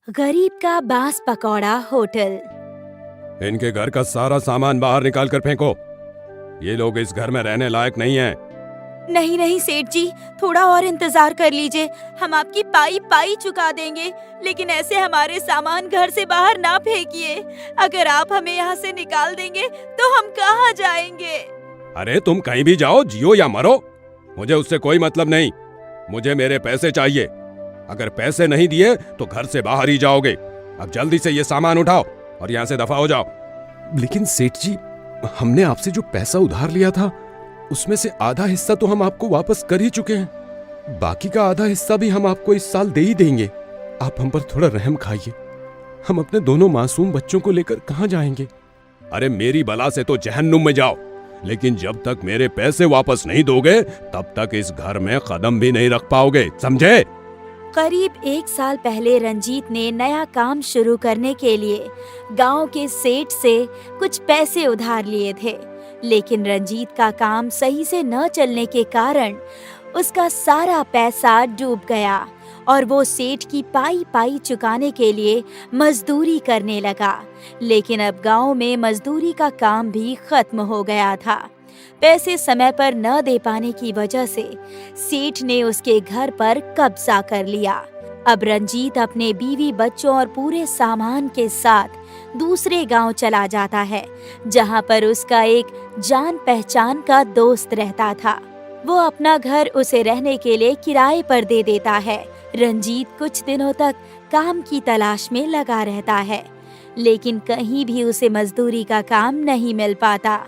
गरीब का बांस पकौड़ा होटल। इनके घर का सारा सामान बाहर निकाल कर फेंको। ये लोग इस घर में रहने लायक नहीं हैं। नहीं नहीं सेठ जी, थोड़ा और इंतजार कर लीजिए। हम आपकी पाई पाई चुका देंगे, लेकिन ऐसे हमारे सामान घर से बाहर ना फेंकिए। अगर आप हमें यहाँ से निकाल देंगे तो हम कहाँ जाएंगे? अरे तुम कहीं भी जाओ, जियो या मरो, मुझे उससे कोई मतलब नहीं। मुझे मेरे पैसे चाहिए। अगर पैसे नहीं दिए तो घर से बाहर ही जाओगे। अब जल्दी से ये सामान उठाओ और यहाँ से दफा हो जाओ। लेकिन सेठ जी, हमने आपसे जो पैसा उधार लिया था उसमें से आधा हिस्सा तो हम आपको वापस कर ही चुके हैं। बाकी का आधा हिस्सा भी हम आपको इस साल दे ही देंगे। आप हम पर थोड़ा रहम खाइए। हम अपने दोनों मासूम बच्चों को लेकर कहाँ जाएंगे? अरे मेरी बला से तो जहन्नुम में जाओ, लेकिन जब तक मेरे पैसे वापस नहीं दोगे तब तक इस घर में कदम भी नहीं रख पाओगे, समझे? करीब 1 साल पहले रंजीत ने नया काम शुरू करने के लिए गांव के सेठ से कुछ पैसे उधार लिए थे, लेकिन रंजीत का काम सही से न चलने के कारण उसका सारा पैसा डूब गया और वो सेठ की पाई पाई चुकाने के लिए मजदूरी करने लगा। लेकिन अब गांव में मजदूरी का काम भी खत्म हो गया था। पैसे समय पर न दे पाने की वजह से सेठ ने उसके घर पर कब्जा कर लिया। अब रंजीत अपने बीवी बच्चों और पूरे सामान के साथ दूसरे गांव चला जाता है, जहां पर उसका एक जान पहचान का दोस्त रहता था। वो अपना घर उसे रहने के लिए किराए पर दे देता है। रंजीत कुछ दिनों तक काम की तलाश में लगा रहता है, लेकिन कहीं भी उसे मजदूरी का काम नहीं मिल पाता।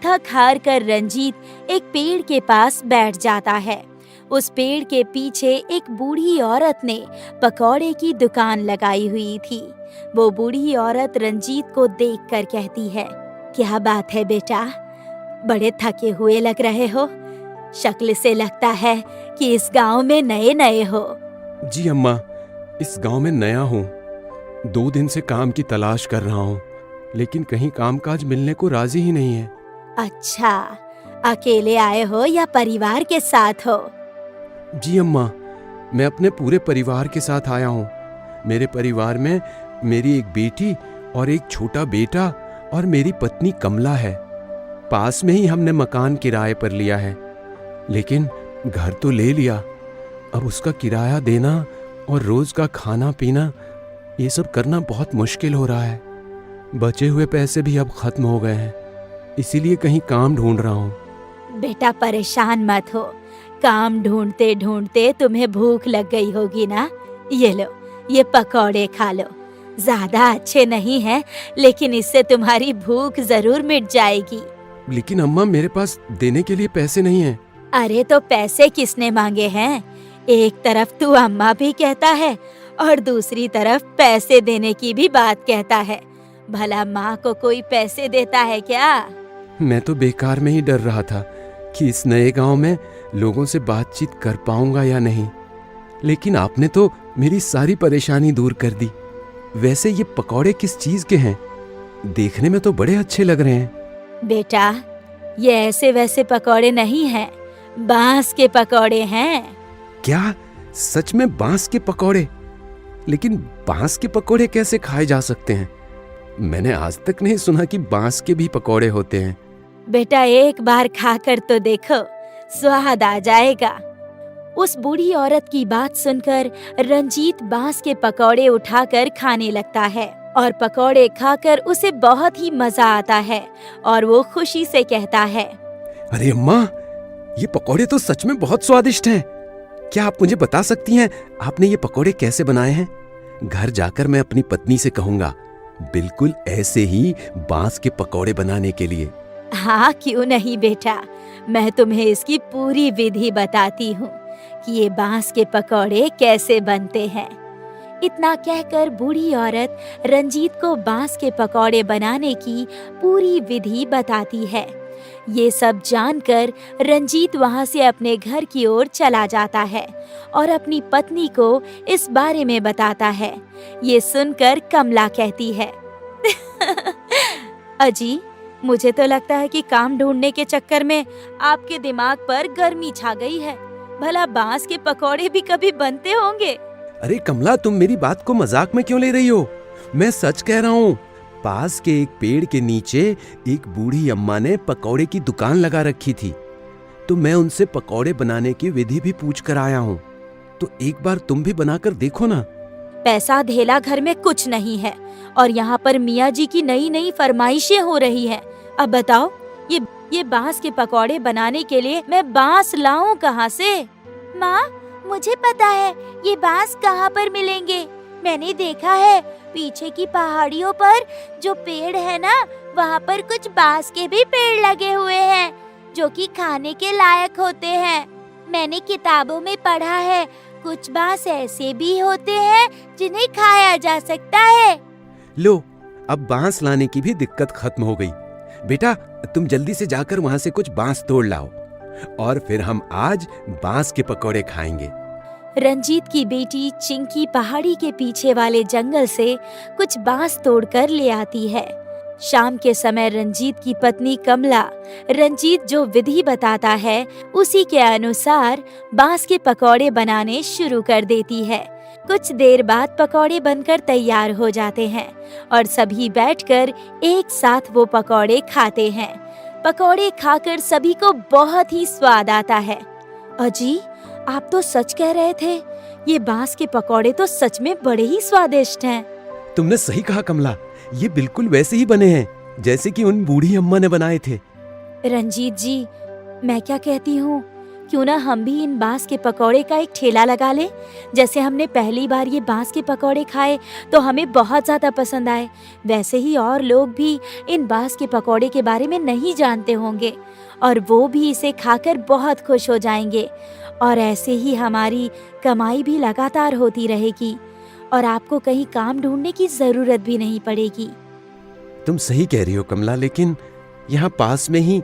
थक हार कर रंजीत एक पेड़ के पास बैठ जाता है। उस पेड़ के पीछे एक बूढ़ी औरत ने पकौड़े की दुकान लगाई हुई थी। वो बूढ़ी औरत रंजीत को देखकर कहती है, क्या बात है बेटा, बड़े थके हुए लग रहे हो। शक्ल से लगता है कि इस गांव में नए नए हो। जी अम्मा, इस गांव में नया हूँ। 2 दिन से काम की तलाश कर रहा हूँ, लेकिन कहीं कामकाज मिलने को राजी ही नहीं है। अच्छा, अकेले आए हो या परिवार के साथ हो? जी अम्मा, मैं अपने पूरे परिवार के साथ आया हूँ। मेरे परिवार में मेरी एक बेटी और एक छोटा बेटा और मेरी पत्नी कमला है। पास में ही हमने मकान किराए पर लिया है, लेकिन घर तो ले लिया। अब उसका किराया देना और रोज का खाना पीना, ये सब करना बहुत मुश्किल हो रहा है। बचे हुए पैसे भी अब खत्म हो गए हैं, इसीलिए कहीं काम ढूंढ रहा हूँ। बेटा परेशान मत हो, काम ढूंढते ढूंढते तुम्हें भूख लग गई होगी ना। ये लो, ये पकौड़े खा लो। ज्यादा अच्छे नहीं हैं, लेकिन इससे तुम्हारी भूख जरूर मिट जाएगी। लेकिन अम्मा, मेरे पास देने के लिए पैसे नहीं हैं। अरे तो पैसे किसने मांगे हैं? एक तरफ तू अम्मा भी कहता है और दूसरी तरफ पैसे देने की भी बात कहता है। भला माँ को कोई पैसे देता है क्या? मैं तो बेकार में ही डर रहा था कि इस नए गांव में लोगों से बातचीत कर पाऊंगा या नहीं, लेकिन आपने तो मेरी सारी परेशानी दूर कर दी। वैसे ये पकौड़े किस चीज के हैं? देखने में तो बड़े अच्छे लग रहे हैं। बेटा, ये ऐसे वैसे पकौड़े नहीं हैं, बांस के पकौड़े हैं। क्या सच में बांस के पकौड़े? लेकिन बांस के पकौड़े कैसे खाए जा सकते हैं? मैंने आज तक नहीं सुना कि बांस के भी पकौड़े होते हैं। बेटा एक बार खाकर तो देखो, स्वाद आ जाएगा। उस बूढ़ी औरत की बात सुनकर रंजीत बांस के पकौड़े उठाकर खाने लगता है और पकौड़े खाकर उसे बहुत ही मजा आता है और वो खुशी से कहता है, अरे अम्मा, ये पकौड़े तो सच में बहुत स्वादिष्ट हैं। क्या आप मुझे बता सकती हैं आपने ये पकौड़े कैसे बनाए हैं? घर जाकर मैं अपनी पत्नी से कहूंगा बिल्कुल ऐसे ही बांस के पकौड़े बनाने के लिए। हाँ क्यों नहीं बेटा, मैं तुम्हें इसकी पूरी विधि बताती हूँ कि ये बांस के पकौड़े कैसे बनते हैं। इतना कहकर बूढ़ी औरत रंजीत को बांस के पकौड़े बनाने की पूरी विधि बताती है। ये सब जानकर रंजीत वहाँ से अपने घर की ओर चला जाता है और अपनी पत्नी को इस बारे में बताता है। ये सुनकर कमला कहती है, अजी, मुझे तो लगता है कि काम ढूंढने के चक्कर में आपके दिमाग पर गर्मी छा गई है। भला बांस के पकौड़े भी कभी बनते होंगे? अरे कमला, तुम मेरी बात को मजाक में क्यों ले रही हो? मैं सच कह रहा हूँ। पास के एक पेड़ के नीचे एक बूढ़ी अम्मा ने पकौड़े की दुकान लगा रखी थी, तो मैं उनसे पकौड़े बनाने की विधि भी पूछ कर आया हूँ। तो एक बार तुम भी बनाकर देखो ना। पैसा धेला घर में कुछ नहीं है और यहाँ पर मियाँ जी की नई नई फरमाइशें हो रही हैं। अब बताओ, ये बांस के पकौड़े बनाने के लिए मैं बांस लाऊं कहाँ से? माँ, मुझे पता है ये बांस कहाँ पर मिलेंगे। मैंने देखा है पीछे की पहाड़ियों पर जो पेड़ है ना, वहाँ पर कुछ बांस के भी पेड़ लगे हुए हैं जो कि खाने के लायक होते हैं। मैंने किताबों में पढ़ा है कुछ बांस ऐसे भी होते हैं जिन्हें खाया जा सकता है। लो, अब बांस लाने की भी दिक्कत खत्म हो गई। बेटा, तुम जल्दी से जाकर वहाँ से कुछ बांस तोड़ लाओ और फिर हम आज बांस के पकौड़े खाएंगे। रंजीत की बेटी चिंकी पहाड़ी के पीछे वाले जंगल से कुछ बांस तोड़कर ले आती है। शाम के समय रंजीत की पत्नी कमला रंजीत जो विधि बताता है उसी के अनुसार बांस के पकौड़े बनाने शुरू कर देती है। कुछ देर बाद पकौड़े बनकर तैयार हो जाते हैं और सभी बैठकर एक साथ वो पकौड़े खाते हैं। पकौड़े खाकर सभी को बहुत ही स्वाद आता है। अजी, आप तो सच कह रहे थे, ये बांस के पकौड़े तो सच में बड़े ही स्वादिष्ट हैं। तुमने सही कहा कमला, ये बिल्कुल वैसे ही बने हैं जैसे कि उन बूढ़ी अम्मा ने बनाए थे। रंजीत जी, मैं क्या कहती हूँ, क्यों ना हम भी इन बांस के पकौड़े का एक ठेला लगा लें। जैसे हमने पहली बार ये बांस के पकौड़े खाए तो हमें बहुत ज्यादा पसंद आए, वैसे ही और लोग भी इन बांस के पकौड़े के बारे में नहीं जानते होंगे और वो भी इसे खाकर बहुत खुश हो जाएंगे और ऐसे ही हमारी कमाई भी लगातार होती रहेगी और आपको कहीं काम ढूंढने की जरूरत भी नहीं पड़ेगी। तुम सही कह रही हो कमला, लेकिन यहाँ पास में ही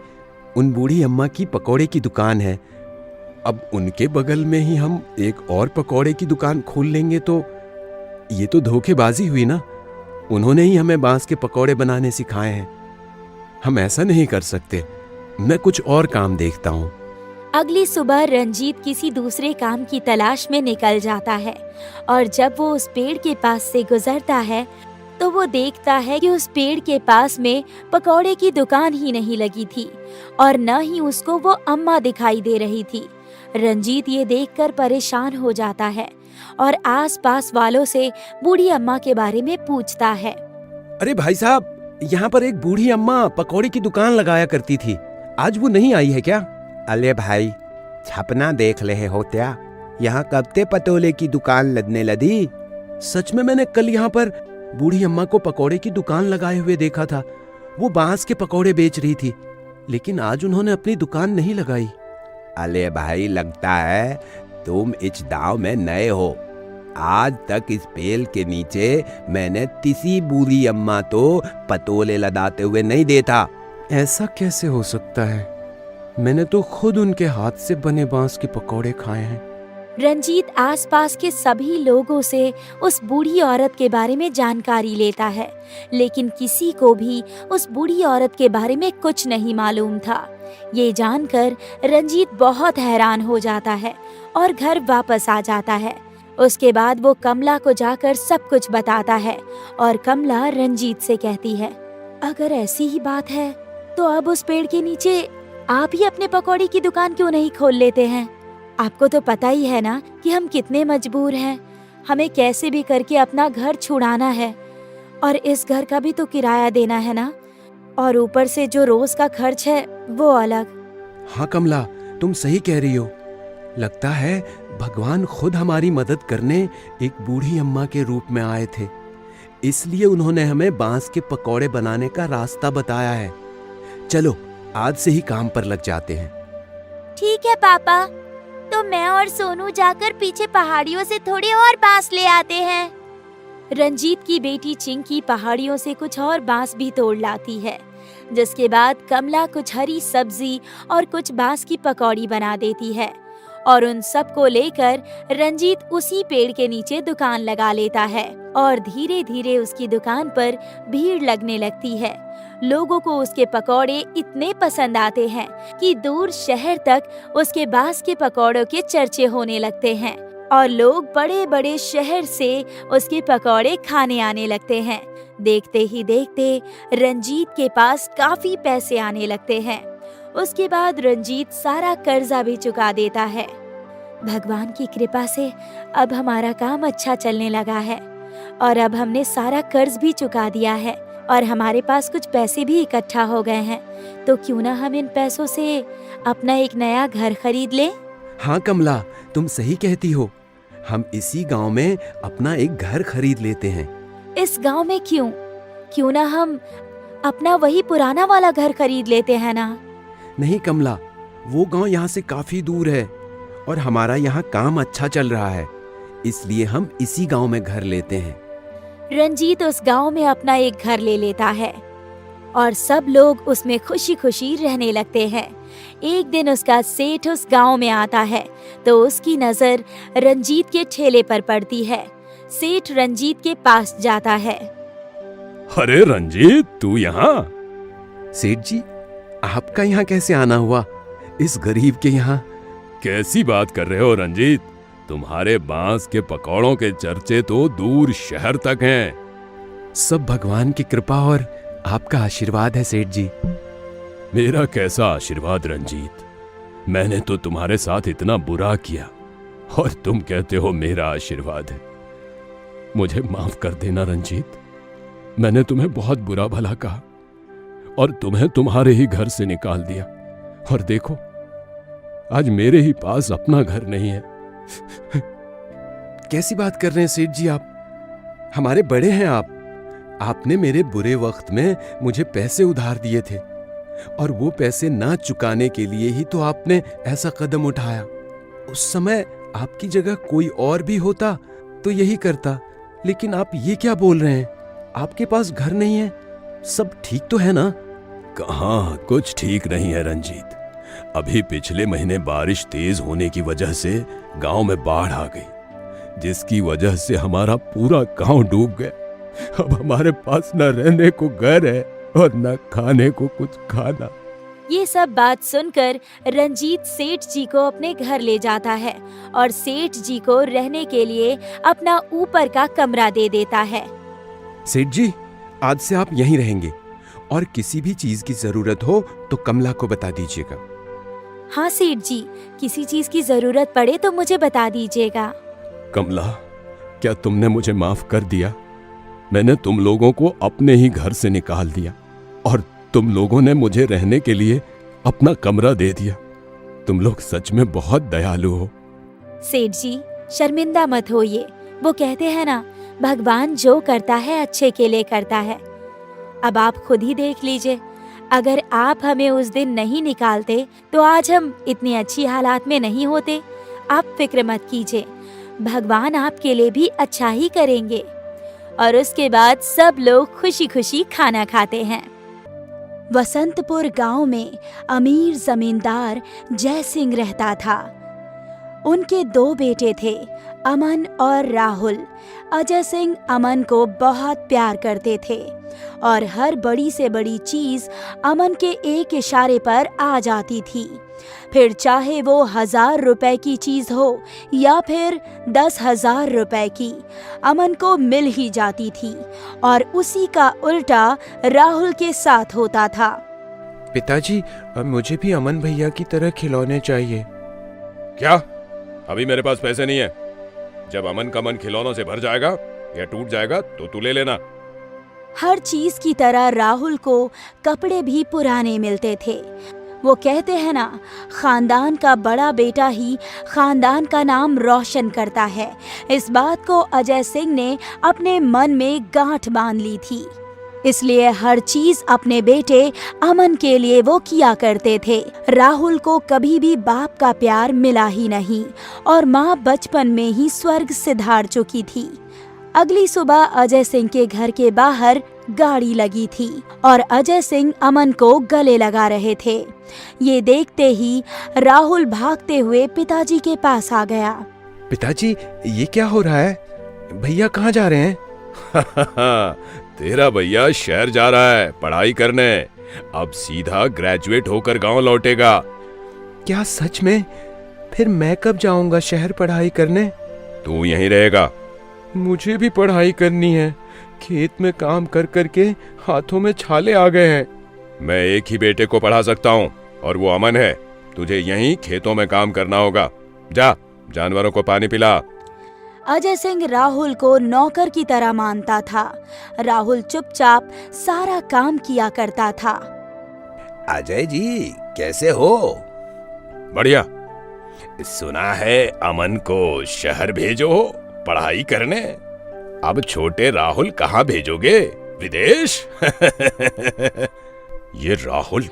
उन बूढ़ी अम्मा की पकौड़े की दुकान है। अब उनके बगल में ही हम एक और पकौड़े की दुकान खोल लेंगे तो ये तो धोखेबाजी हुई ना। उन्होंने ही हमें बांस के पकौड़े बनाने सिखाए हैं। हम ऐसा नहीं कर सकते। मैं कुछ और काम देखता हूँ। अगली सुबह रंजीत किसी दूसरे काम की तलाश में निकल जाता है और जब वो उस पेड़ के पास से गुजरता है तो वो देखता है कि उस पेड़ के पास में पकौड़े की दुकान ही नहीं लगी थी और न ही उसको वो अम्मा दिखाई दे रही थी। रंजीत ये देखकर परेशान हो जाता है और आसपास वालों से बूढ़ी अम्मा के बारे में पूछता है। अरे भाई साहब, यहाँ पर एक बूढ़ी अम्मा पकौड़े की दुकान लगाया करती थी, आज वो नहीं आई है क्या? अले भाई, छपना देख ले हो क्या? यहाँ कब ते पतोले की दुकान लगने लगी? सच में मैंने कल यहाँ पर बूढ़ी अम्मा को पकौड़े की दुकान लगाए हुए देखा था। वो बांस के पकौड़े बेच रही थी, लेकिन आज उन्होंने अपनी दुकान नहीं लगाई। अले भाई, लगता है तुम इस गांव में नए हो। आज तक इस पेड़ के नीचे मैंने किसी बूढ़ी अम्मा तो पतोले लगाते हुए नहीं देखा। ऐसा कैसे हो सकता है? मैंने तो खुद उनके हाथ से बने बांस के पकौड़े खाए हैं। रंजीत आसपास के सभी लोगों से उस बूढ़ी औरत के बारे में जानकारी लेता है, लेकिन किसी को भी उस बूढ़ी औरत के बारे में कुछ नहीं मालूम था। ये जानकर रंजीत बहुत हैरान हो जाता है और घर वापस आ जाता है। उसके बाद वो कमला को जाकर सब कुछ बताता है और कमला रंजीत से कहती है, अगर ऐसी ही बात है तो अब उस पेड़ के नीचे आप ही अपने पकौड़ी की दुकान क्यों नहीं खोल लेते हैं? आपको तो पता ही है ना कि हम कितने मजबूर हैं। हमें कैसे भी करके अपना घर छुड़ाना है और इस घर का भी तो किराया देना है ना, और ऊपर से जो रोज का खर्च है वो अलग। हाँ कमला, तुम सही कह रही हो। लगता है भगवान खुद हमारी मदद करने एक बूढ़ी अम्मा के रूप में आए थे, इसलिए उन्होंने हमें बांस के पकौड़े बनाने का रास्ता बताया है। चलो आज से ही काम पर लग जाते हैं। ठीक है पापा, तो मैं और सोनू जाकर पीछे पहाड़ियों से थोड़े और बांस ले आते हैं। रंजीत की बेटी चिंकी पहाड़ियों से कुछ और बांस भी तोड़ लाती है, जिसके बाद कमला कुछ हरी सब्जी और कुछ बांस की पकौड़ी बना देती है और उन सब को लेकर रंजीत उसी पेड़ के नीचे दुकान लगा लेता है और धीरे धीरे उसकी दुकान पर भीड़ लगने लगती है। लोगों को उसके पकौड़े इतने पसंद आते हैं कि दूर शहर तक उसके बांस के पकौड़ों के चर्चे होने लगते हैं। और लोग बड़े बड़े शहर से उसके पकौड़े खाने आने लगते हैं। देखते ही देखते रंजीत के पास काफी पैसे आने लगते हैं। उसके बाद रंजीत सारा कर्जा भी चुका देता है। भगवान की कृपा से अब हमारा काम अच्छा चलने लगा है और अब हमने सारा कर्ज भी चुका दिया है और हमारे पास कुछ पैसे भी इकट्ठा हो गए हैं। तो क्यों ना हम इन पैसों से अपना एक नया घर खरीद लें? हाँ कमला, तुम सही कहती हो। हम इसी गांव में अपना एक घर खरीद लेते हैं। इस गांव में क्यों? क्यों ना हम अपना वही पुराना वाला घर खरीद लेते हैं ना? नहीं कमला, वो गांव यहाँ से काफी दूर है और हमारा यहाँ काम अच्छा चल रहा है, इसलिए हम इसी गांव में घर लेते हैं। रंजीत उस गांव में अपना एक घर ले लेता है और सब लोग उसमें खुशी खुशी रहने लगते हैं। एक दिन उसका सेठ उस गांव में आता है तो उसकी नजर रंजीत के ठेले पर पड़ती है। सेठ रंजीत के पास जाता है। अरे रंजीत, तू यहाँ? सेठ जी, आपका यहाँ कैसे आना हुआ, इस गरीब के यहाँ? कैसी बात कर रहे हो रंजीत? तुम्हारे बांस के पकौड़ों के चर्चे तो दूर शहर तक हैं। सब भगवान की कृपा और आपका आशीर्वाद है सेठ जी। मेरा कैसा आशीर्वाद रंजीत? मैंने तो तुम्हारे साथ इतना बुरा किया और तुम कहते हो मेरा आशीर्वाद है। मुझे माफ कर देना रंजीत, मैंने तुम्हें बहुत बुरा भला कहा और तुम्हें तुम्हारे ही घर से निकाल दिया। और देखो, आज मेरे ही पास अपना घर नहीं है। कैसी बात कर रहे हैं सेठ जी आप? हमारे बड़े हैं आप। आपने मेरे बुरे वक्त में मुझे पैसे उधार दिए थे और वो पैसे ना चुकाने के लिए ही तो आपने ऐसा कदम उठाया। उस समय आपकी जगह कोई और भी होता तो यही करता, लेकिन आप ये क्या बोल रहे हैं? आपके पास घर नहीं है, सब ठीक तो है ना? कहाँ कुछ ठीक नहीं है रंजीत। अभी पिछले महीने बारिश तेज होने की वजह से गांव में बाढ़ आ गई, जिसकी वजह से हमारा पूरा गांव डूब गया। अब हमारे पास न रहने को घर है और न खाने को कुछ खाना। ये सब बात सुनकर रंजीत सेठ जी को अपने घर ले जाता है और सेठ जी को रहने के लिए अपना ऊपर का कमरा दे देता है। सेठ जी, आज से आप यहीं रहेंगे और किसी भी चीज की जरूरत हो तो कमला को बता दीजिएगा। हाँ सेठ जी, किसी चीज की जरूरत पड़े तो मुझे बता दीजिएगा। कमला, क्या तुमने मुझे माफ कर दिया? मैंने तुम लोगों को अपने ही घर से निकाल दिया और तुम लोगों ने मुझे रहने के लिए अपना कमरा दे दिया। तुम लोग सच में बहुत दयालु हो। सेठ जी, शर्मिंदा मत होइए। वो कहते हैं ना, भगवान जो करता है अच्छे के लिए करता है। अब आप खुद ही देख लीजिए, अगर आप हमें उस दिन नहीं निकालते तो आज हम इतनी अच्छी हालात में नहीं होते। आप फिक्र मत कीजिए, भगवान आपके लिए भी अच्छा ही करेंगे। और उसके बाद सब लोग खुशी खुशी खाना खाते हैं। वसंतपुर गांव में अमीर जमींदार जय सिंह रहता था। उनके 2 बेटे थे, अमन और राहुल। अजय सिंह अमन को बहुत प्यार करते थे और हर बड़ी से बड़ी चीज अमन के एक इशारे पर आ जाती थी। फिर चाहे वो 1000 रुपए की चीज हो या फिर 10,000 रुपए की, अमन को मिल ही जाती थी। और उसी का उल्टा राहुल के साथ होता था। पिताजी, अब मुझे भी अमन भैया की तरह खिलौने चाहिए। क्या? अभी मेरे पास पैसे नहीं है। जब अमन का मन खिलौनों से भर जाएगा या टूट जाएगा तो तू ले लेना। हर चीज की तरह राहुल को कपड़े भी पुराने मिलते थे। वो कहते हैं ना, खानदान का बड़ा बेटा ही खानदान का नाम रोशन करता है। इस बात को अजय सिंह ने अपने मन में गांठ बांध ली थी, इसलिए हर चीज अपने बेटे अमन के लिए वो किया करते थे। राहुल को कभी भी बाप का प्यार मिला ही नहीं और माँ बचपन में ही स्वर्ग सिधार चुकी थी। अगली सुबह अजय सिंह के घर के बाहर गाड़ी लगी थी और अजय सिंह अमन को गले लगा रहे थे। ये देखते ही राहुल भागते हुए पिताजी के पास आ गया। पिताजी, ये क्या हो रहा है? भैया कहाँ जा रहे हैं? तेरा भैया शहर जा रहा है पढ़ाई करने। अब सीधा ग्रेजुएट होकर गांव लौटेगा। क्या सच में? फिर मैं कब जाऊंगा शहर पढ़ाई करने? तू यहीं रहेगा। मुझे भी पढ़ाई करनी है। खेत में काम कर करके हाथों में छाले आ गए हैं। मैं एक ही बेटे को पढ़ा सकता हूँ और वो अमन है। तुझे यहीं खेतों में काम करना होगा। जा, जानवरों को पानी पिला। अजय सिंह राहुल को नौकर की तरह मानता था। राहुल चुपचाप सारा काम किया करता था। अजय जी कैसे हो? बढ़िया। सुना है अमन को शहर भेजो हो पढ़ाई करने। अब छोटे राहुल कहाँ भेजोगे? विदेश? ये राहुल,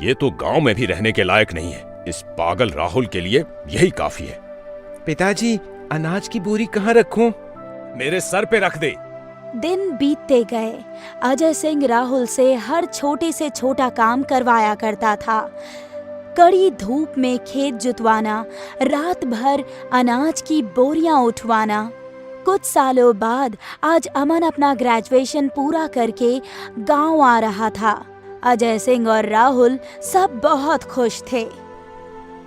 ये तो गांव में भी रहने के लायक नहीं है। इस पागल राहुल के लिए यही काफी है। पिताजी, अनाज की बोरी कहाँ रखूं? मेरे सर पे रख दे। दिन बीतते गए। अजय सिंह राहुल से हर छोटे से छोटा काम करवाया करता था। कड़ी धूप में खेत जुतवाना, रात भर अनाज की बोरियां उठवाना। कुछ सालों बाद आज अमन अपना ग्रेजुएशन पूरा करके गांव आ रहा था। अजय सिंह और राहुल सब बहुत खुश थे।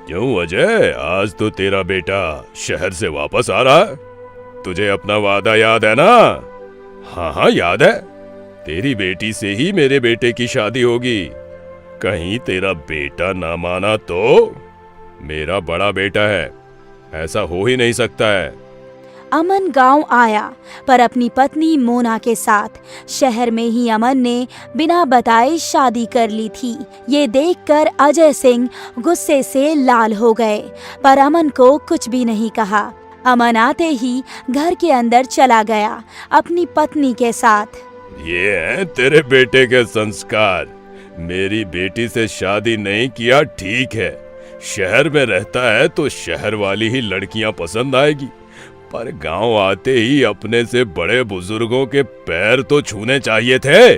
क्यों अजय, आज तो तेरा बेटा शहर से वापस आ रहा है। तुझे अपना वादा याद है ना? हाँ हाँ याद है। तेरी बेटी से ही मेरे बेटे की शादी होगी। कहीं तेरा बेटा ना माना तो? मेरा बड़ा बेटा है, ऐसा हो ही नहीं सकता है। अमन गांव आया, पर अपनी पत्नी मोना के साथ। शहर में ही अमन ने बिना बताए शादी कर ली थी। ये देखकर अजय सिंह गुस्से से लाल हो गए, पर अमन को कुछ भी नहीं कहा। अमन आते ही घर के अंदर चला गया अपनी पत्नी के साथ। ये हैं तेरे बेटे के संस्कार। मेरी बेटी से शादी नहीं किया ठीक है। शहर में रहता है तो शहर वाली ही लड़कियां पसंद आएगी, पर गांव आते ही अपने से बड़े बुजुर्गों के पैर तो छूने चाहिए थे।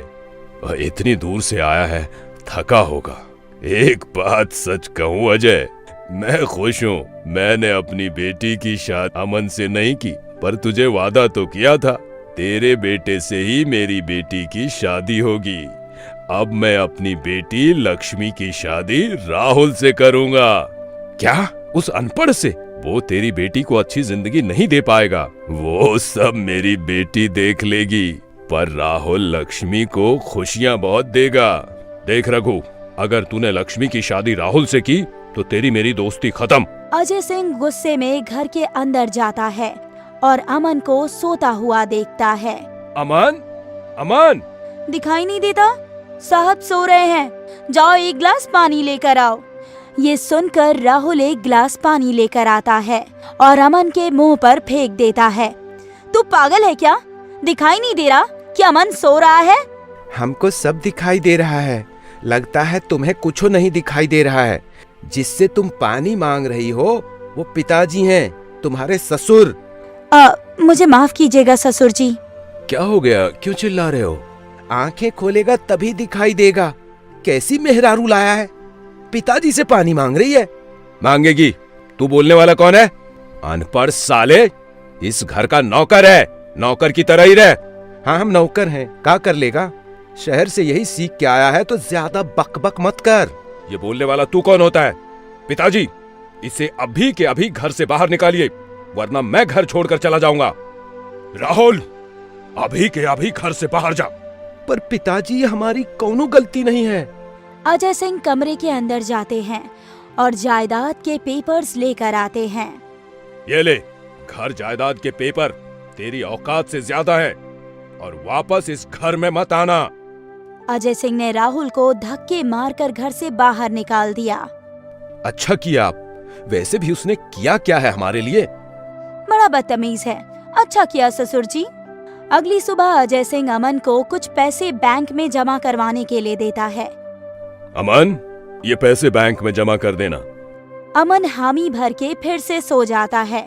इतनी दूर से आया है, थका होगा। एक बात सच कहूं अजय, मैं खुश हूँ। मैंने अपनी बेटी की शादी अमन से नहीं की, पर तुझे वादा तो किया था तेरे बेटे से ही मेरी बेटी की शादी होगी। अब मैं अपनी बेटी लक्ष्मी की शादी राहुल से करूंगा। क्या? उस अनपढ़ से? वो तेरी बेटी को अच्छी जिंदगी नहीं दे पाएगा। वो सब मेरी बेटी देख लेगी, पर राहुल लक्ष्मी को खुशियां बहुत देगा। देख रघु, अगर तूने लक्ष्मी की शादी राहुल से की तो तेरी मेरी दोस्ती खत्म। अजय सिंह गुस्से में घर के अंदर जाता है और अमन को सोता हुआ देखता है। अमन, अमन! दिखाई नहीं देता? साहब सो रहे हैं, जाओ एक गिलास पानी लेकर आओ। ये सुनकर राहुल एक गिलास पानी लेकर आता है और अमन के मुंह पर फेंक देता है। तू पागल है क्या? दिखाई नहीं दे रहा कि अमन सो रहा है? हमको सब दिखाई दे रहा है। लगता है तुम्हें कुछ नहीं दिखाई दे रहा है। जिससे तुम पानी मांग रही हो वो पिताजी हैं, तुम्हारे ससुर। मुझे माफ कीजिएगा ससुर जी। क्या हो गया, क्यों चिल्ला रहे हो? आंखें खोलेगा तभी दिखाई देगा। कैसी मेहरारू लाया है, पिताजी से पानी मांग रही है। मांगेगी? तू बोलने वाला कौन है? अनपढ़ साले, इस घर का नौकर है, नौकर की तरह ही रह। हाँ, हम नौकर हैं, क्या कर लेगा? शहर से यही सीख के आया है तो ज्यादा बकबक मत कर। ये बोलने वाला तू कौन होता है? पिताजी, इसे अभी के अभी घर से बाहर निकालिए, वरना मैं घर छोड़कर चला जाऊंगा। राहुल, अभी के अभी घर से बाहर जा। पर पिताजी, हमारी कोनो गलती नहीं है। अजय सिंह कमरे के अंदर जाते हैं और जायदाद के पेपर्स लेकर आते हैं। ये ले, घर जायदाद के पेपर तेरी औकात से ज्यादा है और वापस इस घर में मत आना। अजय सिंह ने राहुल को धक्के मारकर घर से बाहर निकाल दिया। अच्छा किया आप। वैसे भी उसने किया क्या है हमारे लिए? बड़ा बदतमीज है। अच्छा किया ससुर जी। अगली सुबह अजय सिंह अमन को कुछ पैसे बैंक में जमा करवाने के लिए देता है। अमन, ये पैसे बैंक में जमा कर देना। अमन हामी भर के फिर से सो जाता है।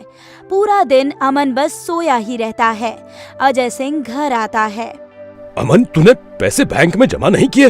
पूरा दिन अमन बस सोया ही रहता है। अजय सिंह घर आता है। अमन, तूने पैसे बैंक में जमा नहीं किए?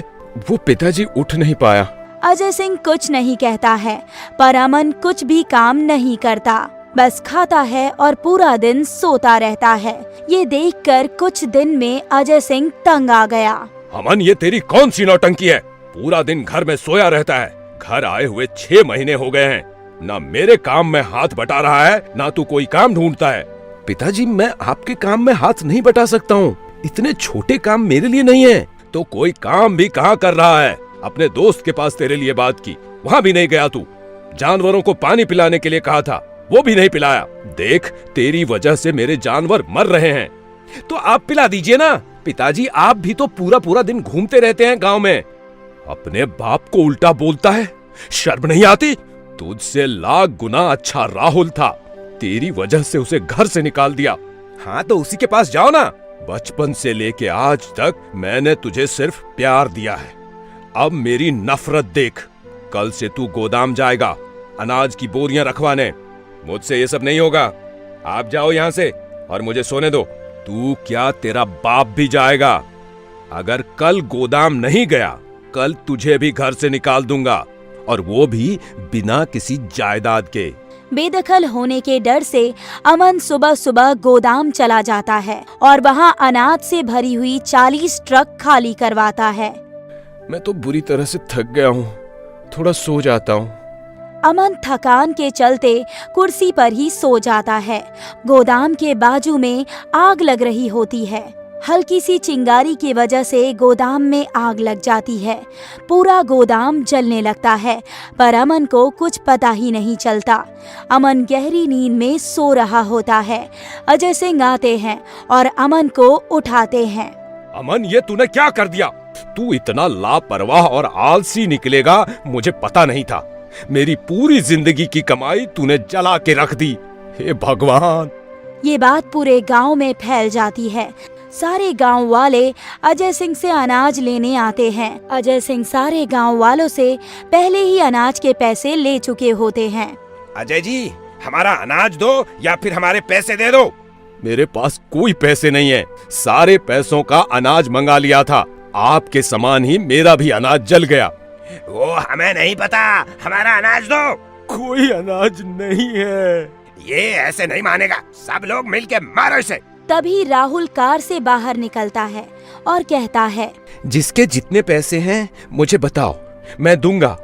वो पिताजी उठ नहीं पाया। अजय सिंह कुछ नहीं कहता है, पर अमन कुछ भी काम नहीं करता, बस खाता है और पूरा दिन सोता रहता है। ये देखकर कुछ दिन में अजय सिंह तंग आ गया। अमन, ये तेरी कौन सी नौटंकी है? पूरा दिन घर में सोया रहता है। घर आए हुए 6 महीने हो गए हैं, ना मेरे काम में हाथ बटा रहा है, ना तू कोई काम ढूंढता है। पिताजी, मैं आपके काम में हाथ नहीं बटा सकता हूँ। इतने छोटे काम मेरे लिए नहीं है। तो कोई काम भी कहाँ कर रहा है? अपने दोस्त के पास तेरे लिए बात की, वहाँ भी नहीं गया तू। जानवरों को पानी पिलाने के लिए कहा था, वो भी नहीं पिलाया। देख, तेरी वजह से मेरे जानवर मर रहे हैं। तो आप पिला दीजिए ना। पिताजी, आप भी तो पूरा पूरा दिन घूमते रहते हैं गांव में। अपने बाप को उल्टा बोलता है, शर्म नहीं आती? तुझसे लाख गुना अच्छा राहुल था, तेरी वजह से उसे घर से निकाल दिया। हाँ, तो उसी के पास जाओ ना। बचपन से लेके आज तक मैंने तुझे सिर्फ प्यार दिया है, अब मेरी नफरत देख। कल से तू गोदाम जाएगा अनाज की बोरियां रखवाने। मुझसे ये सब नहीं होगा। आप जाओ यहाँ से और मुझे सोने दो। तू क्या, तेरा बाप भी जाएगा। अगर कल गोदाम नहीं गया, कल तुझे भी घर से निकाल दूंगा, और वो भी बिना किसी जायदाद के। बेदखल होने के डर से अमन सुबह सुबह गोदाम चला जाता है और वहाँ अनाज से भरी हुई 40 ट्रक खाली करवाता है। मैं तो बुरी तरह से थक गया हूँ, थोड़ा सो जाता हूँ। अमन थकान के चलते कुर्सी पर ही सो जाता है। गोदाम के बाजू में आग लग रही होती है। हल्की सी चिंगारी की वजह से गोदाम में आग लग जाती है। पूरा गोदाम जलने लगता है, पर अमन को कुछ पता ही नहीं चलता। अमन गहरी नींद में सो रहा होता है। अजय सिंह आते हैं और अमन को उठाते हैं। अमन, ये तूने क्या कर दिया? तू इतना लापरवाह और आलसी निकलेगा मुझे पता नहीं था। मेरी पूरी जिंदगी की कमाई तूने जला के रख दी। हे भगवान! ये बात पूरे गांव में फैल जाती है। सारे गांव वाले अजय सिंह से अनाज लेने आते हैं। अजय सिंह सारे गांव वालों से पहले ही अनाज के पैसे ले चुके होते हैं। अजय जी, हमारा अनाज दो या फिर हमारे पैसे दे दो। मेरे पास कोई पैसे नहीं है, सारे पैसों का अनाज मंगा लिया था। आपके समान ही मेरा भी अनाज जल गया। वो हमें नहीं पता, हमारा अनाज दो। कोई अनाज नहीं है। ये ऐसे नहीं मानेगा, सब लोग मिलके मारो इसे। तभी राहुल कार से बाहर निकलता है और कहता है, जिसके जितने पैसे हैं मुझे बताओ, मैं दूंगा।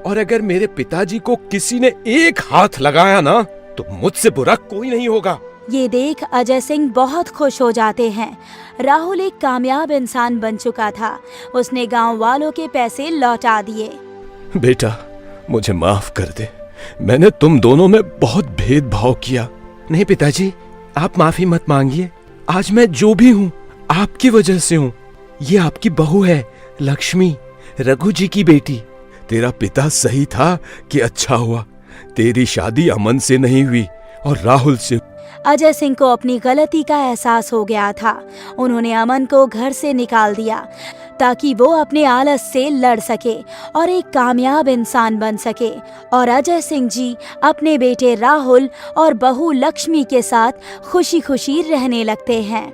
और अगर मेरे पिताजी को किसी ने एक हाथ लगाया ना, तो मुझसे बुरा कोई नहीं होगा। ये देख अजय सिंह बहुत खुश हो जाते हैं। राहुल एक कामयाब इंसान बन चुका था। उसने गांव वालों के पैसे लौटा दिए। बेटा, मुझे माफ कर दे, मैंने तुम दोनों में बहुत भेदभाव किया। नहीं पिताजी, आप माफी मत मांगिए। आज मैं जो भी हूँ आपकी वजह से हूँ। ये आपकी बहू है लक्ष्मी, रघु जी की बेटी। तेरा पिता सही था कि अच्छा हुआ तेरी शादी अमन से नहीं हुई और राहुल से। अजय सिंह को अपनी गलती का एहसास हो गया था। उन्होंने अमन को घर से निकाल दिया ताकि वो अपने आलस से लड़ सके और एक कामयाब इंसान बन सके। और अजय सिंह जी अपने बेटे राहुल और बहू लक्ष्मी के साथ खुशी खुशी रहने लगते हैं।